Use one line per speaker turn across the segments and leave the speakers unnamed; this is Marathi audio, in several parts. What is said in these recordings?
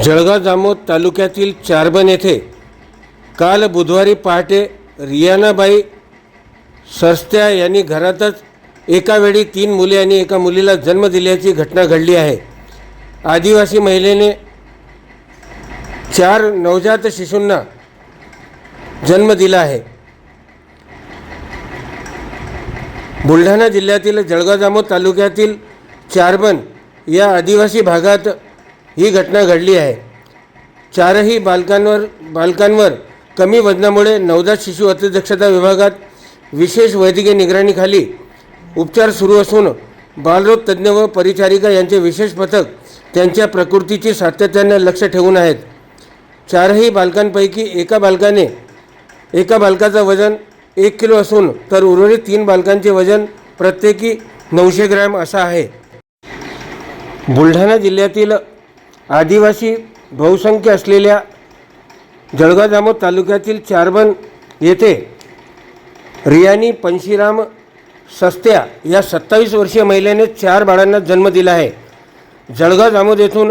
जळगाव जामोद तालुक्यातील चारबन येथे काल बुधवारी पहाटे रियानाबाई सरस्त्या यांनी घरातच एका वेळी 3 मुले आणि एका मुलीला जन्म दिल्याची घटना घडली आहे। आदिवासी महिलेने 4 नवजात शिशूंना जन्म दिला आहे। बुलढाणा जिल्ह्यातील जळगाव जामोद तालुक्यातील चारबन या आदिवासी भागात ही घटना घडली आहे। 4ही बालकांवर कमी वजनामुळे नवजात शिशु अतिदक्षता विभागात विशेष वैद्यकीय निगराणीखाली उपचार सुरू असून बालरोग तज्ज्ञ व परिचारिका यांचे विशेष पथक त्यांच्या प्रकृतीची सातत्याने लक्ष ठेवून आहेत। 4ही बालकांपैकी एका बालकाचं वजन 1 किलो असून तर उर्वरित 3 बालकांचे वजन प्रत्येकी 900 ग्रॅम असं आहे। बुलढाणा जिल्ह्यातील आदिवासी बहुसंख्य असलेल्या जळगाव जामोद तालुक्यातील चारबन येथे रियानी पंशीराम सस्त्या या 27 वर्षीय महिलेने 4 बाळांना जन्म दिला आहे। जळगाव जामोद येथून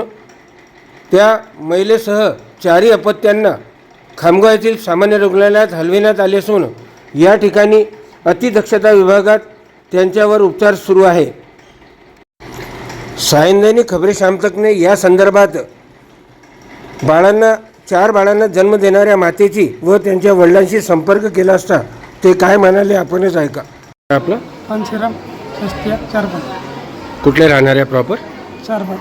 त्या महिलेसह 4ही अपत्यांना खामगाव येथील सामान्य रुग्णालयात हलविण्यात आले असून या ठिकाणी अतिदक्षता विभागात त्यांच्यावर उपचार सुरू आहे। सायंदैनिक खबरी शाम तकने या संदर्भात 4 बाळांना जन्म देणाऱ्या मातेची व त्यांच्या वडिलांशी संपर्क केला असता ते काय म्हणाले आपणच ऐका। आपलं
पंशीराम सस्त्या चारबन।
कुठले राहणार आहे प्रॉपर?
चारबन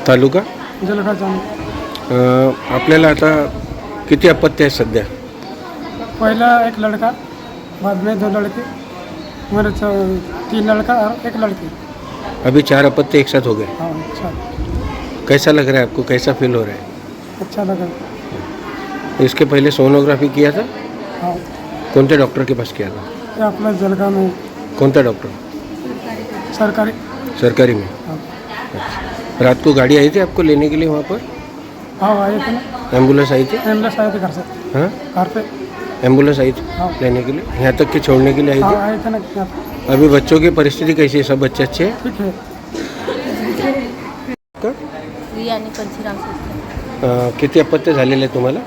तालुका
जळगाव जामोद।
आपल्याला आता किती अपत्य आहेत सध्या?
पहला एक लड़का, बाद में 2 लड़के, मेरे 3 लड़का और 1 लड़की।
अभी 4 अपत्य एक साथ हो गए।
हाँ अच्छा,
कैसा लग रहा है आपको? कैसा फील हो रहा है?
अच्छा लगा।
इसके पहले सोनोग्राफी किया था?
हाँ,
कौन से डॉक्टर के पास किया था?
ये अपना जलगांव में
कौन सा डॉक्टर?
सरकारी।
सरकारी में।
हाँ
अच्छा। रात को गाड़ी आई थी आपको लेने के लिए वहाँ पर?
हाँ आए थे ना,
एम्बुलेंस आई थी?
एम्बुलेंस आए थे घर से।
हाँ,
घर पे
एम्बुलेंस आई थी
हाँ।
लेने के लिए, यहाँ तक कि छोड़ने के लिए आई
हाँ
थी?
आए थे ना यहाँ पे।
अभी बच्चों की परिस्थिति कैसी है? सब बच्चे अच्छे हैं?
ठीक है।
रियानी पंशीराम सस्त्या।
किती अपत्य झालेले आहेत तुम्हाला?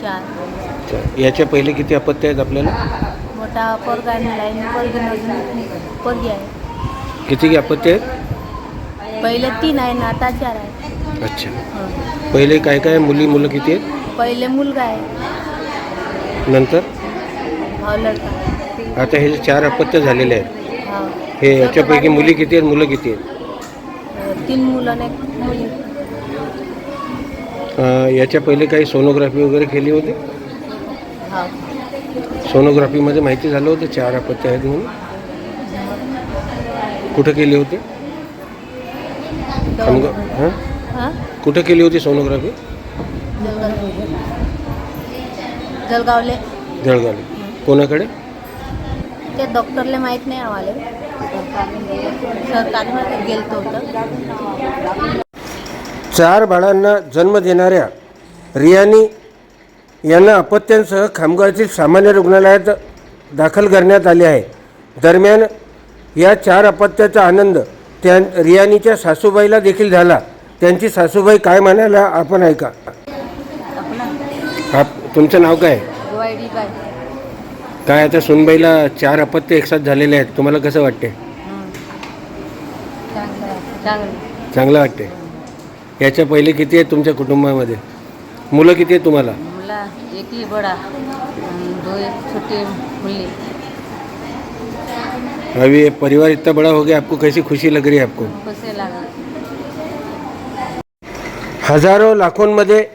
4।
याच्या पहिले किती अपत्य आहेत आपल्याला?
मोठा पोरगा आहे, पोरगी आहे।
किती अपत्य आहेत?
पहिले 3 आहे ना, आता 4 आहे।
अच्छा,
हं.
पहिले काय काय मुलं किती आहेत?
पहिले मुलगा आहे,
नंतर
भाऊ लड़का।
आता हे जे 4 अपत्य झालेले आहेत
हाँ,
हे याच्यापैकी मुली किती आहेत मुलं किती आहेत?
3 मुलं आणि 1 मुली।
याच्या पहिले काही सोनोग्राफी वगैरे केली होती?
हाँ,
सोनोग्राफीमध्ये माहिती झालं होतं 4 अपत्य आहेत म्हणून? कुठं केली होती? हां,
हाँ,
कुठं केली होती सोनोग्राफी?
जळगावले।
जळगावला. कोणाकडे?
ते डॉक्टरले माहीत नाही आम्हाला, सरकारमध्ये गेलतो होतं।
4 बाळांना जन्म देणाऱ्या रियानी यांना अपत्यांसह खामगावतील सामान्य रुग्णालयात दाखल करण्यात आले आहे। दरम्यान या 4 अपत्याचा आनंद रियानीच्या सासूबाईला देखील झाला। त्यांची सासूबाई काय म्हणाल्या आपण ऐका। तुमचं नाव काय?
वाईडीबाई।
काय आता सुनबाईला 4 अपत्य एक साथ झालेले आहेत, तुम्हाला कसं वाटते? चांगलं वाटते। याच्या पहिले किती आहेत तुमच्या कुटुंबामध्ये? मुलं किती आहेत तुम्हाला?
मुला एक ही बड़ा, 2 छोटे मुली।
अभी परिवार इतना बड़ा हो गया, आपको कैसी खुशी लग रही है आपको?
खुशी लगा।
हजारो लाखोंमध्ये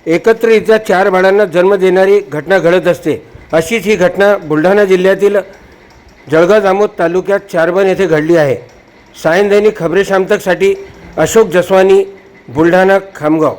एकत्रितरित्या 4 बाळांना जन्म देणारी घटना घडत असते। अशीच ही घटना बुलढाणा जिल्ह्यातील जळगाव जामोद तालुक्यात चारबन येथे घडली आहे। सायंदैनिक खबरे शाम तकसाठी अशोक जसवानी, बुलढाणा, खामगाव।